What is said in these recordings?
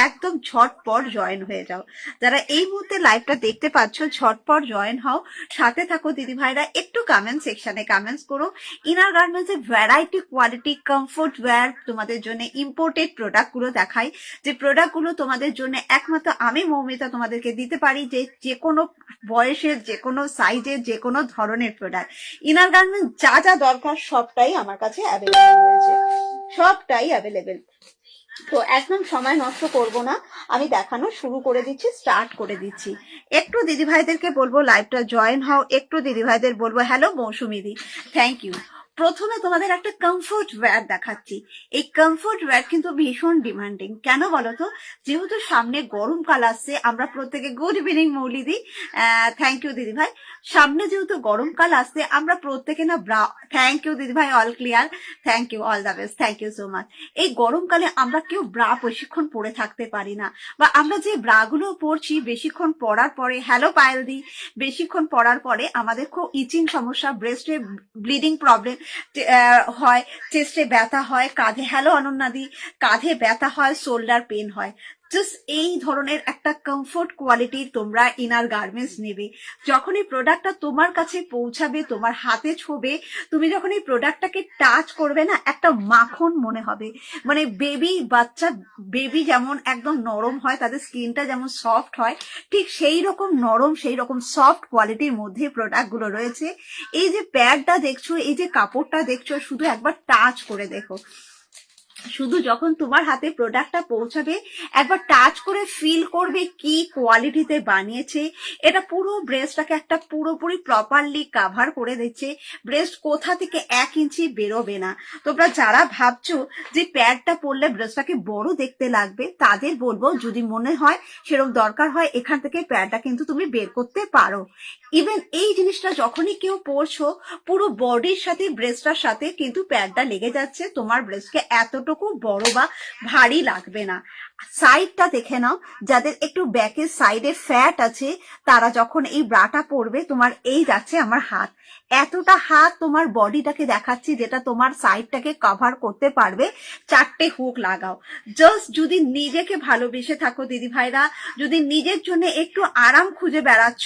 একদম ঝটপট জয়েন হয়ে যাও। যারা এই মুহূর্তে লাইভটা দেখতে পাচ্ছ ঝটপট জয়েন হও, সাথে থাকো দিদি ভাইরা। একটু কমেন্ট সেকশনে কমেন্টস করো। ইনার গার্মেন্টস এর ভ্যারাইটি, কোয়ালিটি, কমফোর্ট ওয়্যার তোমাদের জন্য ইম্পোর্টেড প্রোডাক্ট গুলো দেখাই, যে প্রোডাক্ট গুলো তোমাদের জন্য একমাত্র আমি মৌমিতা তোমাদেরকে দিতে পারি, যে কোনো বয়সের, যে কোনো সাইজের, যে কোনো ধরনের প্রোডাক্ট। ইনার গার্মেন্টস যা যা দরকার সবটাই আমার কাছে অ্যাভেলেবেল রয়েছে, সবটাই অ্যাভেলেবেল। তো একদম সময় নষ্ট করব না, আমি দেখানো শুরু করে দিচ্ছি, স্টার্ট করে দিচ্ছি। একটু দিদি ভাইদেরকে বলবো লাইভটা জয়েন হও, একটু দিদি ভাইদের বলবো হ্যালো মৌসুমিদি, থ্যাংক ইউ। প্রথমে তোমাদের একটা কমফোর্ট ওয়্যার দেখাচ্ছি। এই কমফোর্ট ওয়্যার কিন্তু ভীষণ ডিমান্ডিং, কেন বলতো? যেহেতু সামনে গরমকাল আসছে, আমরা প্রত্যেকে গুড ইভিনিং মৌলিদি, থ্যাংক ইউ দিদি ভাই। সামনে যেহেতু গরমকাল আসছে, আমরা প্রত্যেকে না ব্রা, থ্যাংক ইউ দিদি ভাই, all clear, thank you, all the best, thank you so much. এই গরমকালে আমরা কেউ ব্রা বেশিক্ষণ পরে থাকতে পারি না, বা আমরা যে ব্রা গুলো পরছি বেশিক্ষণ পরার পরে, হ্যালো পায়েল দি, বেশিক্ষণ পরার পরে আমাদের খুব ইচিং সমস্যা, ব্রেস্টে ব্লিডিং প্রবলেম হয়, চেস্টে ব্যথা হয়, কাঁধে, হ্যালো অনন্যাদি, কাঁধে ব্যথা হয়, শোল্ডার পেন হয়। জাস্ট এই ধরনের একটা কমফোর্ট কোয়ালিটির তোমরা ইনার গার্মেন্টস নেবে। যখন এই প্রোডাক্টটা তোমার কাছে পৌঁছাবে, তোমার হাতে ছোবে, তুমি যখন এই প্রোডাক্টটাকে টাচ করবে না, একটা মাখন মনে হবে। মানে বেবি বাচ্চা, বেবি যেমন একদম নরম হয়, তাদের স্কিনটা যেমন সফট হয়, ঠিক সেই রকম নরম, সেই রকম সফট কোয়ালিটির মধ্যে প্রোডাক্টগুলো রয়েছে। এই যে প্যাডটা দেখছো, এই যে কাপড়টা দেখছো, শুধু একবার টাচ করে দেখো। শুধু যখন তোমার হাতে প্রোডাক্টটা পৌঁছাবে, একবার টাচ করে ফিল করবে কি কোয়ালিটিতে বানিয়েছে। এটা পুরো ব্রেস্টটাকে একটা পুরোপুরি প্রপারলি কাভার করে দিচ্ছে। ব্রেস্ট কোথা থেকে 1 ইঞ্চি বেরোবে না। তোমরা যারা ভাবছো যে প্যাডটা পরলে ব্রেস্টটাকে বড় দেখতে লাগবে, তাদের বলবো যদি মনে হয় সেরকম দরকার হয়, এখান থেকে প্যাডটা কিন্তু তুমি বের করতে পারো। ইভেন এই জিনিসটা যখনই কেউ পরছো, পুরো বডির সাথে, ব্রেস্টটার সাথে কিন্তু প্যাডটা লেগে যাচ্ছে, তোমার ব্রেস্টকে এতটুকু বড় বা ভারী লাগবে না। সাইডটা দেখে নাও, যাদের একটু ব্যাকের সাইডে ফ্যাট আছে, তারা যখন এই ব্রাটা পরবে, তোমার এই যাচ্ছে আমার হাত, এতটা হাত তোমার বডিটাকে দেখাচ্ছি, যেটা তোমার সাইডটাকে কভার করতে পারবে। 4টে হুক লাগাও। জাস্ট যদি নিজেকে ভালোবেসে থাকো দিদি ভাইরা, যদি নিজের জন্য একটু আরাম খুঁজে বেড়াচ্ছ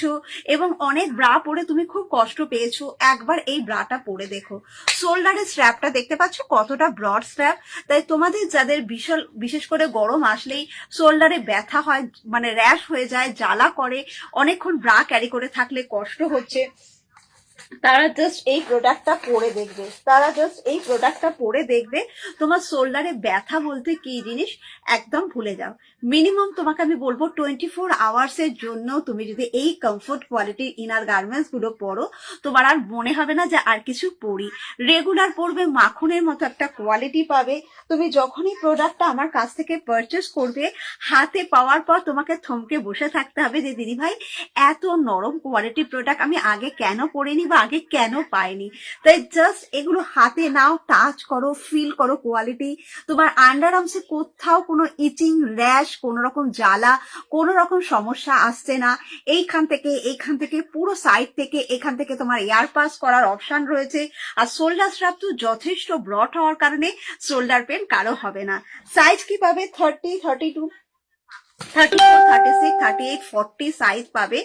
এবং অনেক ব্রা পরে তুমি খুব কষ্ট পেয়েছো, একবার এই ব্রাটা পরে দেখো। শোল্ডারের স্ট্র্যাপটা দেখতে পাচ্ছ কতটা ব্রড স্ট্র্যাপ, তাই তোমাদের যাদের বিশেষ করে গরম আসলেই শোল্ডারে ব্যথা হয়, মানে র্যাশ হয়ে যায়, জ্বালা করে, অনেকক্ষণ ব্রা ক্যারি করে থাকলে কষ্ট হচ্ছে, তারা জাস্ট এই প্রোডাক্টটা পরে দেখবে, তারা জাস্ট এই প্রোডাক্টটা পরে দেখবে, তোমার শোল্ডারে ব্যথা বলতে কি জিনিস একদম ভুলে যাও। মিনিমাম তোমাকে আমি বলবো 24 আওয়ার্সের জন্য তুমি যদি এই কমফোর্ট কোয়ালিটির ইনার গার্মেন্টস গুলো পরো, তোমার আর মনে হবে না যে আর কিছু পরি। রেগুলার পরবে, মাখনের মতো একটা কোয়ালিটি পাবে। তুমি যখনই প্রোডাক্টটা আমার কাছ থেকে পারচেস করবে, হাতে পাওয়ার পর তোমাকে থমকে বসে থাকতে হবে যে দিদি ভাই এত নরম কোয়ালিটির প্রোডাক্ট আমি আগে কেন পরিনি বা আগে কেন পাইনি। তাই জাস্ট এগুলো হাতে নাও, টাচ করো, ফিল করো কোয়ালিটি। তোমার আন্ডার আর্মসে কোথাও কোনো ইচিং, র্যাশ, কোনো রকম জ্বালা, কোনো রকম সমস্যা আসছে না। এইখান থেকে পুরো সাইড থেকে, এখান থেকে তোমার এয়ার পাস করার অপশন রয়েছে। আর শোল্ডার স্ট্র্যাপ তো যথেষ্ট ব্রড হওয়ার কারণে শোল্ডার পেন কারো হবে না। সাইজ কি পাবে? 30, 32, 34, 36, 38, 40 সাইজ পাবে।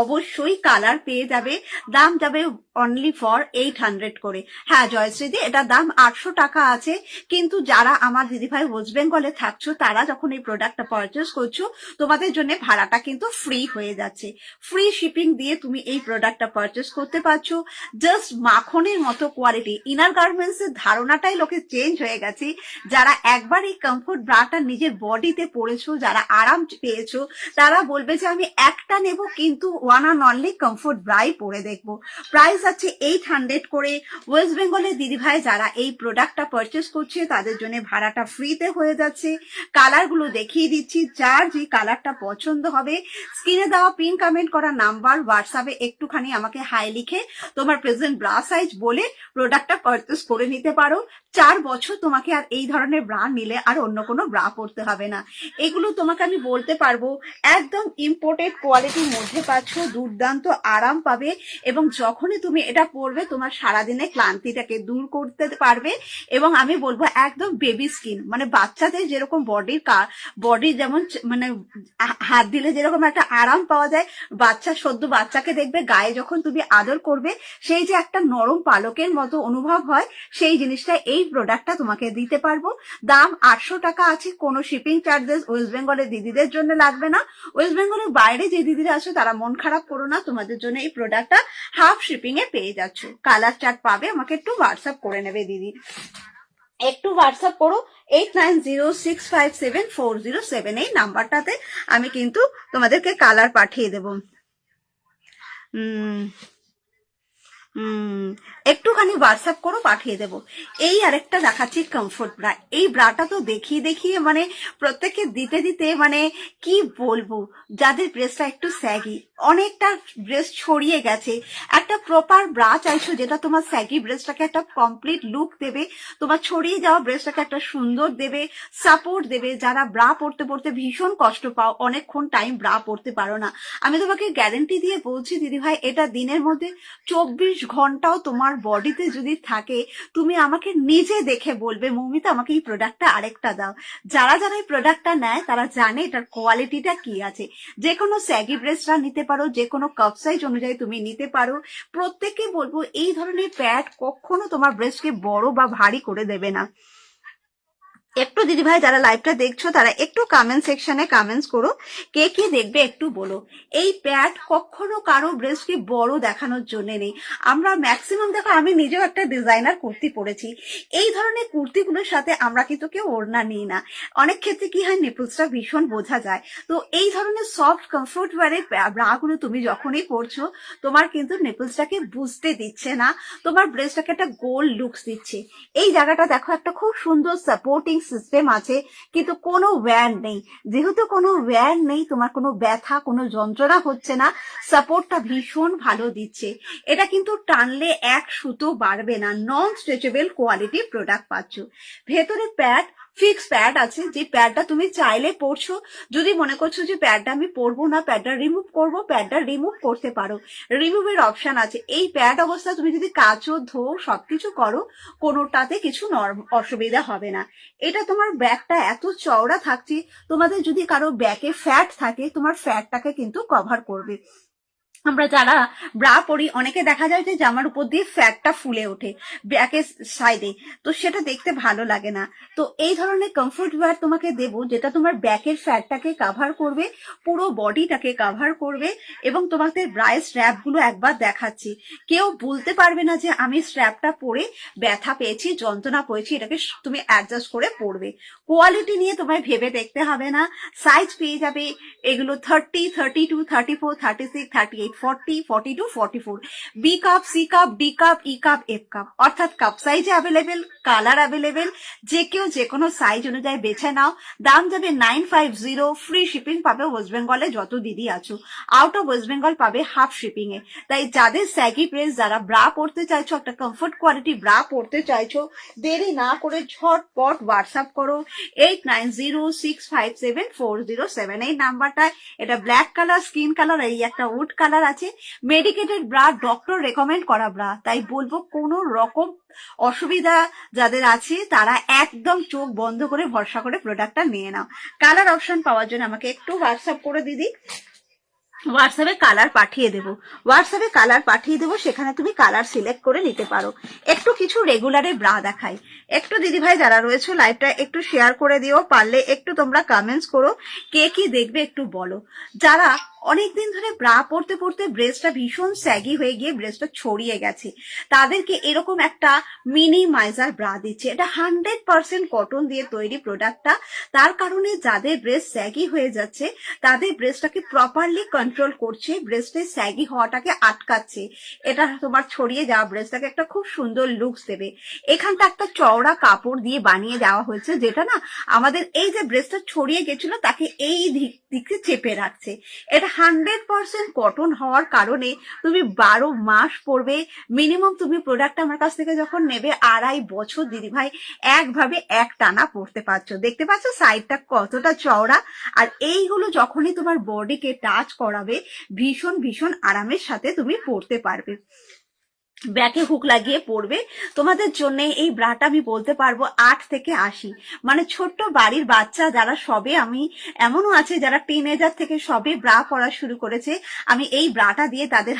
অবশ্যই কালার পেয়ে যাবে। দাম যাবে অনলি ফর 800 করে। হ্যাঁ জয়শ্রীদি, এটা দাম 800 টাকা আছে, কিন্তু যারা আমার দিদিভাই ওয়েস্ট বেঙ্গলে থাকছো, তারা যখন এই প্রোডাক্টটা পারচেস করছো, তোমাদের জন্য ভাড়াটা কিন্তু ফ্রি হয়ে যাচ্ছে। ফ্রি শিপিং দিয়ে তুমি এই প্রোডাক্টটা পারচেস করতে পারছো। জাস্ট মাখনের মতো কোয়ালিটি। ইনার গার্মেন্টস এর ধারণাটাই লোকে চেঞ্জ হয়ে গেছে। যারা একবার এই কমফোর্ট ব্রাটা নিজের বডিতে পরেছো, যারা আরাম পেয়েছো, তারা বলবে যে আমি একটা নেব, কিন্তু ওয়ান অ্যান্ড অনলি কমফোর্ট ব্রাই পরে দেখবো। প্রাইস আছে 800 করে। ওয়েস্ট বেঙ্গলের দিদিভাই যারা এই প্রোডাক্টটা পারচেস করছে, তাদের জন্য ভাড়াটা ফ্রিতে হয়ে যাচ্ছে। কালার গুলো দেখিয়ে দিচ্ছি, যার যে কালারটা পছন্দ হবে, স্ক্রিনে দেওয়া পিন কমেন্ট করা নাম্বার, হোয়াটসঅ্যাপে একটুখানি আমাকে হাই লিখে তোমার প্রেজেন্ট ব্রা সাইজ বলে প্রোডাক্টটা পারচেস করে নিতে পারো। 4 বছর তোমাকে আর এই ধরনের ব্রা নিলে আর অন্য কোনো ব্রা পরতে হবে না। এগুলো তোমাকে আমি বলতে পারবো একদম ইম্পোর্টেড কোয়ালিটির মধ্যে পাচ্ছ, দুর্দান্ত আরাম পাবে এবং যখনই তুমি এটা পরবে তোমার সারাদিনে ক্লান্তিটাকে দূর করতে পারবে। এবং আমি বলবো একদম বেবি স্কিন, মানে বাচ্চাদের যেরকম বডি যেমন মানে হাত দিলে যেরকম একটা আরাম পাওয়া যায়, সদ্য বাচ্চাকে দেখবে গায়ে যখন তুমি আদর করবে সেই যে একটা নরম পালকের মতো অনুভব হয়, সেই জিনিসটা এই প্রোডাক্টটা তোমাকে দিতে পারবো। দাম 800 টাকা আছে, কোনো শিপিং চার্জেস ওয়েস্ট বেঙ্গলের দিদিদের জন্য লাগবে না। ওয়েস্ট বেঙ্গলের বাইরে যে দিদিরা আছে তারা মন খারাপ করো না, তোমাদের জন্য এই প্রোডাক্টটা হাফ শিপিং এ পেয়ে যাচ্ছ। কালার চার্ট পাবে, আমাকে একটু হোয়াটসঅ্যাপ করে নেবে দিদি, একটু হোয়াটসঅ্যাপ করো 8906574007 এই নাম্বারটাতে, আমি কিন্তু তোমাদেরকে কালার পাঠিয়ে দেবো। একটুখানি হোয়াটসঅ্যাপ করো, পাঠিয়ে দেবো। এই আরেকটা দেখাচ্ছি কমফোর্ট ব্রা। এই ব্রাটা তো দেখিয়ে দেখিয়ে মানে প্রত্যেককে দিতে দিতে মানে কি বলবো, যাদের ব্রেস্টটা একটু স্যাগি, অনেকটা ব্রেস্ট ছড়িয়ে গেছে, একটা প্রপার ব্রা চাইছো যেটা তোমার স্যাগি ব্রেস্টটাকে একটা কমপ্লিট লুক দেবে, তোমার ছড়িয়ে যাওয়া ব্রেস্টটাকে একটা সুন্দর দেবে, সাপোর্ট দেবে। যারা ব্রা পড়তে পড়তে ভীষণ কষ্ট পাও, অনেকক্ষণ টাইম ব্রা পড়তে পারো না, আমি তোমাকে গ্যারেন্টি দিয়ে বলছি দিদি ভাই, এটা দিনের মধ্যে 24 ঘন্টাও তোমার বডিতে যদি থাকে, তুমি আমাকে নিজে দেখে বলবে মৌমিতা আমাকে এই প্রোডাক্টটা আরেকটা দাও। যারা যারা এই প্রোডাক্টটা নেয় তারা জানে এটার কোয়ালিটিটা কি আছে। যে কোনো স্যাগি ব্রেস্টরা নিতে পারো, যে কোনো কাপ সাইজ অনুযায়ী তুমি নিতে পারো। প্রত্যেককে বলবো এই ধরনের প্যাড কখনো তোমার ব্রেস্টকে বড় বা ভারী করে দেবে না। একটু দিদি ভাই যারা লাইভটা দেখছো তারা একটু কমেন্ট সেকশনে কমেন্টস করো, কে কি দেখবে একটু বলো। এই প্যাড কখনো কারো ব্রেস্টকে বড় দেখানোর জন্য নেই। আমরা ম্যাক্সিমাম দেখো, আমি নিজেও একটা ডিজাইনার কুর্তি পরেছি, এই ধরনের কুর্তিগুলোর সাথে আমরা কিন্তু কেউ ওড়না নিই না। অনেক ক্ষেত্রে কি হয়, নিপলসটা ভীষণ বোঝা যায়। তো এই ধরনের সফট কমফোর্ট ওয়ারের ব্রাগুলো তুমি যখনই পরছো, তোমার কিন্তু নিপলসটাকে বুঝতে দিচ্ছে না, তোমার ব্রেস্টটাকে একটা গোল লুকস দিচ্ছে। এই জায়গাটা দেখো একটা খুব সুন্দর সাপোর্টিং সিস্টেম আছে, কিন্তু কোনো ওয়্যার নেই। যেহেতু কোনো ওয়্যার নেই, তোমার কোনো ব্যথা কোনো যন্ত্রণা হচ্ছে না, সাপোর্টটা ভীষণ ভালো দিচ্ছে। এটা কিন্তু টানলে এক সুতো বাড়বে না, নন স্ট্রেচেবল কোয়ালিটি প্রোডাক্ট পাচ্ছ। ভেতরে প্যাড ফিক্স প্যাড আছে, যে প্যাডটা তুমি চাইলে পরছো, যদি মনে করছো যে প্যাডটা আমি পরবো না, প্যাডটা রিমুভ করবো, প্যাডটা রিমুভ করতে পারো, রিমুভের অপশন আছে। এই প্যাড অবস্থা তুমি যদি কাচো ধো সবকিছু করো, কোনোটাতে কিছু অসুবিধা হবে না। এটা তোমার ব্যাকটা এত চওড়া থাকছে, তোমাদের যদি কারো ব্যাকে ফ্যাট থাকে তোমার ফ্যাটটাকে কিন্তু কভার করবে। আমরা যারা ব্রা পরি অনেকে দেখা যায় যে জামার উপর দিয়ে ফ্যাটটা ফুলে ওঠে ব্যাকের সাইডে, তো সেটা দেখতে ভালো লাগে না। তো এই ধরনের কমফোর্ট ওয়্যার তোমাকে দেবো যেটা তোমার ব্যাকের ফ্যাটটাকে কাভার করবে, পুরো বডিটাকে কাভার করবে। এবং তোমাদের ব্রায়ের স্ট্র্যাপগুলো একবার দেখাচ্ছি, কেউ বলতে পারবে না যে আমি স্ট্র্যাপটা পরে ব্যথা পেয়েছি যন্ত্রণা পেয়েছি, এটাকে তুমি অ্যাডজাস্ট করে পরবে। কোয়ালিটি নিয়ে তোমায় ভেবে দেখতে হবে না, সাইজ পেয়ে যাবে এগুলো 30, 32, 34, 36, 38, 40, 42, 44, B cup, C cup, D cup, E cup, F cup, অর্থাৎ কাপ সাইজে অ্যাভেলেবেল, কালার অ্যাভেলেবেল, যে কেউ যে কোনো সাইজ অনুযায়ী বেছে নাও। দাম যাবে 950, ফ্রি শিপিং পাবে ওয়েস্ট বেঙ্গলে যত দিদি আছো, আউট অফ ওয়েস্ট বেঙ্গল পাবে হাফ শিপিং এ। তাই যাদের স্যাগি প্রেস, যারা ব্রা পড়তে চাইছো, একটা কমফোর্ট কোয়ালিটি ব্রা পড়তে চাইছো, দেরি না করে ঝটপট হোয়াটসঅ্যাপ করো 8906574007 এই নাম্বারটা। এটা ব্ল্যাক কালার, স্কিন কালার, এই একটা উড কালার আছে। মেডিকেটেড ব্রা, ডক্টর রেকমেন্ড করা ব্রা, তাই বলবো কোনো রকম অসুবিধা যাদের আছে তারা একদম চোখ বন্ধ করে ভরসা করে প্রোডাক্টটা নিয়ে নাও। কালার অপশন পাওয়ার জন্য আমাকে একটু হোয়াটসঅ্যাপ করে দিদি, হোয়াটসঅ্যাপে কালার পাঠিয়ে দেবো, হোয়াটসঅ্যাপে কালার পাঠিয়ে দেবো, সেখানে তুমি কালার সিলেক্ট করে নিতে পারো। একটু কিছু রেগুলারে ব্রা দেখাই, একটু দিদিভাই যারা রয়েছে লাইভটা একটু শেয়ার করে দিও, পারলে একটু তোমরা কমেন্টস করো, কে কি দেখবে একটু বলো। যারা অনেকদিন ধরে ব্রা পড়তে পড়তে ব্রেস্টটা ভীষণ স্যাগি হয়ে গিয়ে ব্রেস্টটা ছড়িয়ে গেছে, তাদেরকে এরকম একটা মিনিমাইজার ব্রা দিচ্ছে। এটা 100% কটন দিয়ে তৈরি প্রোডাক্টটা, তার কারণে যাদের ব্রেস্ট স্যাগি হয়ে যাচ্ছে তাদের ব্রেস্টটাকে প্রপারলি কন্ট্রোল করছে, ব্রেস্টের স্যাগি হওয়াটাকে আটকাচ্ছে। এটা তোমার ছড়িয়ে যাওয়া ব্রেস্টটাকে একটা খুব সুন্দর লুকস দেবে। এখানটা একটা চওড়া কাপড় দিয়ে বানিয়ে দেওয়া হয়েছে, যেটা না আমাদের এই যে ব্রেস্টটা ছড়িয়ে গেছিল তাকে এই দিকে চেপে রাখছে। এটা 100% কটন হওয়ার কারণে তুমি 12 মাস পরবে। মিনিমাম তুমি প্রোডাক্ট আমার কাছ থেকে যখন নেবে 2.5 বছর দিদিভাই একভাবে এক টানা পরতে পারছো। দেখতে পাচ্ছ সাইডটা কতটা চওড়া, আর এইগুলো যখনই তোমার বডিকে টাচ করাবে ভীষণ ভীষণ আরামের সাথে তুমি পরতে পারবে। ব্যাকে হুক লাগিয়ে পরবে। তোমাদের জন্য এই ব্রাটা আমি বলতে পারবো 8 থেকে 80, মানে ছোট্ট বাড়ির বাচ্চা যারা সবে, আমি এমনও আছে যারা টিনেজার থেকে সবে ব্রা পরা শুরু করেছে, আমি এই ব্রাটা দিয়ে তাদের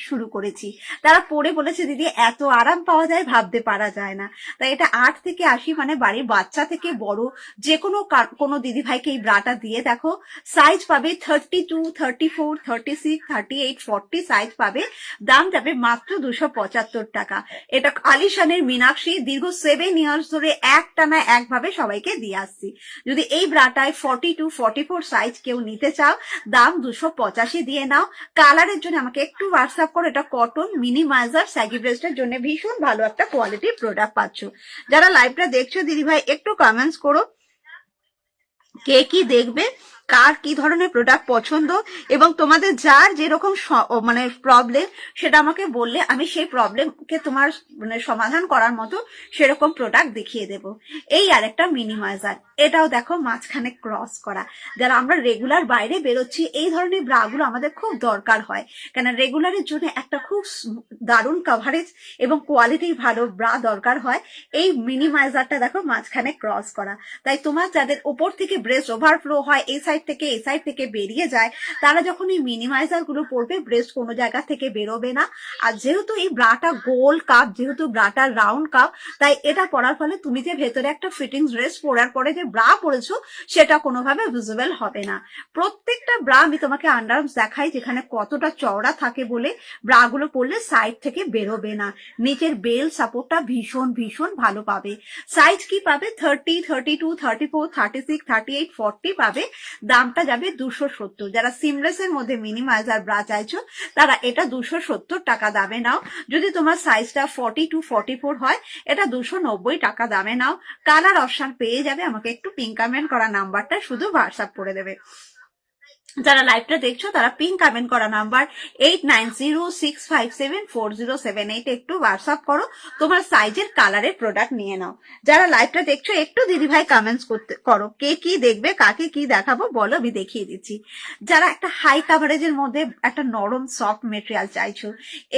শুরু করেছি। তারা পরে বলেছে দিদি এত আরাম পাওয়া যায় ভাবতে পারা যায় না। তাই এটা 8 থেকে 80, মানে বাড়ির বাচ্চা থেকে বড় যে কোনো দিদি ভাইকে এই ব্রাটা দিয়ে দেখো। সাইজ পাবে 32, 34, 36, 38, 40 সাইজ পাবে। দাম যাবে মাত্র 275 টাকা। এটা আলিশানের মীনাক্ষী দীর্ঘ 7 ইয়ার্স ধরে এক টানা একভাবে সবাইকে দিয়ে আসছি। যদি এই ব্রাটায় 42, 44 সাইজ কেউ নিতে চাও, দাম 285 দিয়ে নাও। কালারের জন্য আমাকে একটু হোয়াটসঅ্যাপ করো। এটা কটন মিনিমাইজার স্যাগি ব্রেস্টের জন্য ভীষণ ভালো একটা কোয়ালিটির প্রোডাক্ট পাচ্ছ। যারা লাইভটা দেখছো দিদিভাই একটু কমেন্টস করো কে কি দেখবে, কার কি ধরনের প্রোডাক্ট পছন্দ, এবং তোমাদের যার যেরকম মানে প্রবলেম সেটা আমাকে বললে আমি সেই প্রবলেমকে তোমার মানে সমাধান করার মতো সেরকম প্রোডাক্ট দেখিয়ে দেব। এই আরেকটা মিনিমাইজার, এটাও দেখো মাঝখানে ক্রস করা। যারা আমরা রেগুলার বাইরে বেরোচ্ছি এই ধরনের ব্রাগুলো আমাদের খুব দরকার হয়, কেন রেগুলারের জন্য একটা খুব দারুণ কভারেজ এবং কোয়ালিটি ভালো ব্রা দরকার হয়। এই মিনিমাইজারটা দেখো মাঝখানে ক্রস করা। তাই তোমার যাদের উপর থেকে ব্রেস্ট ওভারফ্লো হয়, এই সাইড থেকে বেরিয়ে যায়, তারা যখন এই মিনিমাইজার গুলো পরবে ব্রেস্ট কোনো জায়গা থেকে বেরোবে না। আর যেহেতু এই ব্রাটা গোল কাপ, যেহেতু ব্রাটা রাউন্ড কাপ, তাই এটা পরার ফলে তুমি যে ভেতরে একটা ফিটিং ড্রেস পরার পরে যে ব্রা পরেছো সেটা কোনোভাবে ভিজিবল হবে না। প্রত্যেকটা ব্রা আমি তোমাকে আন্ডারআর্মস দেখাই যেখানে কতটা চওড়া থাকে বলে ব্রা গুলো পরলে সাইড থেকে বেরোবে না। নিচের বেল সাপোর্টটা ভীষণ ভীষণ ভালো পাবে। সাইজ কি পাবে 30, 32, 34, 36, 38, 40 পাবে। দামটা যাবে 270। যারা সিমলেসের মধ্যে মিনিমাইজার ব্রা চাইছো তারা এটা 270 টাকা দামে নাও। যদি তোমার সাইজটা 42, 44 হয় এটা 290 টাকা দামে নাও। কালার অপশন পেয়ে যাবে। আমাকে একটু পিঙ্ক কমেন্ট করা নাম্বারটা শুধু হোয়াটসঅ্যাপ করে দেবে। যারা লাইভটা দেখছো তারা পিঙ্ক কমেন্ট করা নাম্বার 8906574078 একটু হোয়াটসঅ্যাপ করো, তোমার সাইজের কালারের প্রোডাক্ট নিয়ে নাও। যারা লাইভটা দেখছো একটু দিদিভাই কমেন্টস করো কে কি দেখবে, কাকে কি দেখাবো বলো, আমি দেখিয়ে দিচ্ছি। যারা একটা হাই কাভারেজের মধ্যে একটা নরম সফট মেটেরিয়াল চাইছো,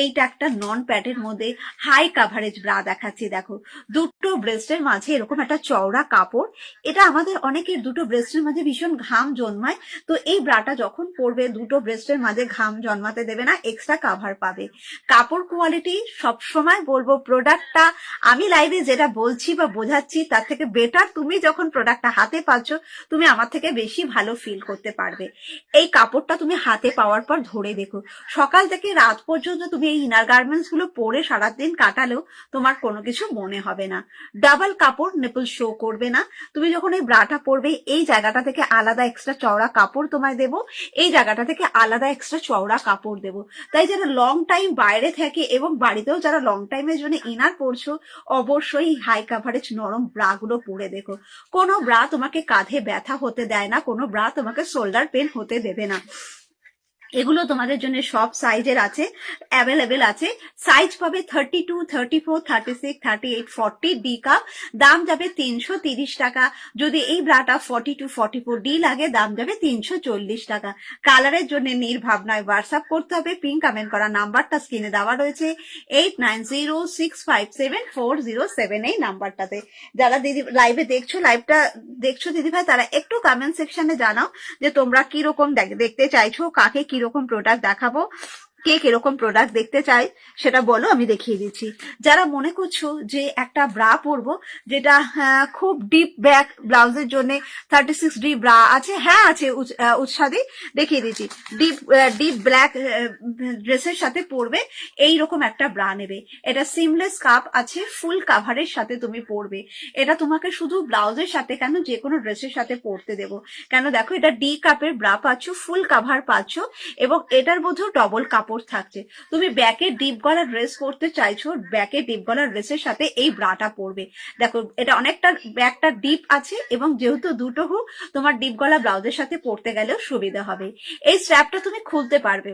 এইটা একটা নন প্যাডের মধ্যে হাই কাভারেজ ব্রা দেখাচ্ছি। দেখো দুটো ব্রেস্টের মাঝে এরকম একটা চওড়া কাপড়। এটা আমাদের অনেকের দুটো ব্রেস্টের মাঝে ভীষণ ঘাম জন্মায়, তো এই ব্রাটা যখন পরবে দুটো ব্রেস্টের মাঝে ঘাম জন্মাতে দেবে না, এক্সট্রা কাভার পাবে। কাপড় কোয়ালিটি সবসময় বলবো, প্রোডাক্টটা আমি লাইভে যেটা বলছি বা বোঝাচ্ছি তার থেকে বেটার তুমি যখন প্রোডাক্টটা হাতে পাচ্ছ তুমি আমার থেকে বেশি ভালো ফিল করতে পারবে। এই কাপড়টা তুমি হাতে পাওয়ার পর ধরে দেখো, সকাল থেকে রাত পর্যন্ত তুমি এই ইনার গার্মেন্টস গুলো পরে সারাদিন কাটালেও তোমার কোনো কিছু মনে হবে না। ডাবল কাপড়, নিপল শো করবে না। তুমি যখন এই ব্রাটা পরবে এই জায়গাটা থেকে আলাদা এক্সট্রা চওড়া কাপড় তোমায় দেবো, এই জায়গাটা থেকে আলাদা এক্সট্রা চওড়া কাপড় দেবো। তাই যারা লং টাইম বাইরে থাকে এবং বাড়িতেও যারা লং টাইমের জন্য ইনার পরছো অবশ্যই হাই কাভারেজ নরম ব্রা গুলো পরে দেখো। কোনো ব্রা তোমাকে কাঁধে ব্যথা হতে দেয় না, কোনো ব্রা তোমাকে শোল্ডার পেন হতে দেবে না। এগুলো তোমাদের জন্য সব সাইজের আছে, অ্যাভেলেবেল আছে। সাইজ পাবে 32, 34, 36, 38, 40 ডি কাপ। দাম যাবে 330 টাকা। যদি এই ব্রাটা 42, 44 ডি লাগে দাম যাবে 340 টাকা। কালারের জন্য নির্ভাবনায় হোয়াটসঅ্যাপ করতে হবে। পিঙ্ক কমেন্ট করা নাম্বারটা স্ক্রিনে দেওয়া রয়েছে 8906574078 এই নাম্বারটাতে। যারা দিদি লাইভে লাইভটা দেখছো দিদিভাই তারা একটু কমেন্ট সেকশনে জানাও যে তোমরা কিরকম দেখতে চাইছো, কাকে কিরকম প্রোডাক্ট দেখাবো, কে কিরকম প্রোডাক্ট দেখতে চাই সেটা বলো, আমি দেখিয়ে দিচ্ছি। যারা মনে করছো যে একটা ব্রা পরবো যেটা খুব ডিপ ব্যাক ব্লাউজের জন্য 36 ডি ব্রা আছে, হ্যাঁ আছে উৎসাদি, দেখিয়ে দিচ্ছি। ডিপ ব্ল্যাক ড্রেসের সাথে পরবে এইরকম একটা ব্রা নেবে। এটা সিমলেস কাপ আছে, ফুল কাভারের সাথে তুমি পরবে। এটা তোমাকে শুধু ব্লাউজের সাথে কেন যে কোনো ড্রেসের সাথে পরতে দেবো। কেন দেখো এটা ডি কাপের ব্রা পাচ্ছ, ফুল কাভার পাচ্ছ এবং এটার মধ্যেও ডবল কাপড় সাপোর্ট থাকছে। তুমি ব্যাকে ডিপ গলার ড্রেস পরতে চাইছো, ব্যাকে ডিপ গলার ড্রেসের সাথে এই ব্রাটা পরবে। দেখো এটা অনেকটা ব্যাকটা ডিপ আছে এবং যেহেতু দুটো হুক তোমার ডিপ গলা ব্লাউজের সাথে পরতে গেলেও সুবিধা হবে। এই স্ট্র্যাপটা তুমি খুলতে পারবে,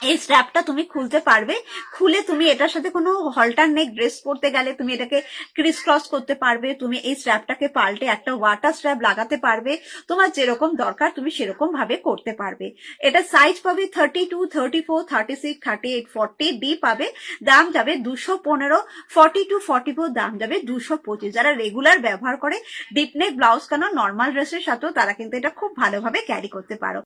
এই স্ট্র্যাপটা তুমি খুলতে পারবে। খুলে তুমি এটার সাথে কোনো হল্টার নেক ড্রেস পরতে গেলে তুমি এটাকে ক্রিস ক্রস করতে পারবে। তুমি এই স্ট্র্যাপটাকে পাল্টে একটা ওয়াটার স্ট্র্যাপ লাগাতে পারবে। তোমার যেরকম দরকার তুমি সেরকম ভাবে করতে পারবে। এটা সাইজ পাবে 32, 34, 36, 38, 40, ডি পাবে। দাম যাবে 215, 42, 44 দাম যাবে 225। যারা রেগুলার ব্যবহার করে ডিপ নেক ব্লাউজ কেন নর্মাল ড্রেসের সাথেও তারা কিন্তু এটা খুব ভালোভাবে ক্যারি করতে পারো।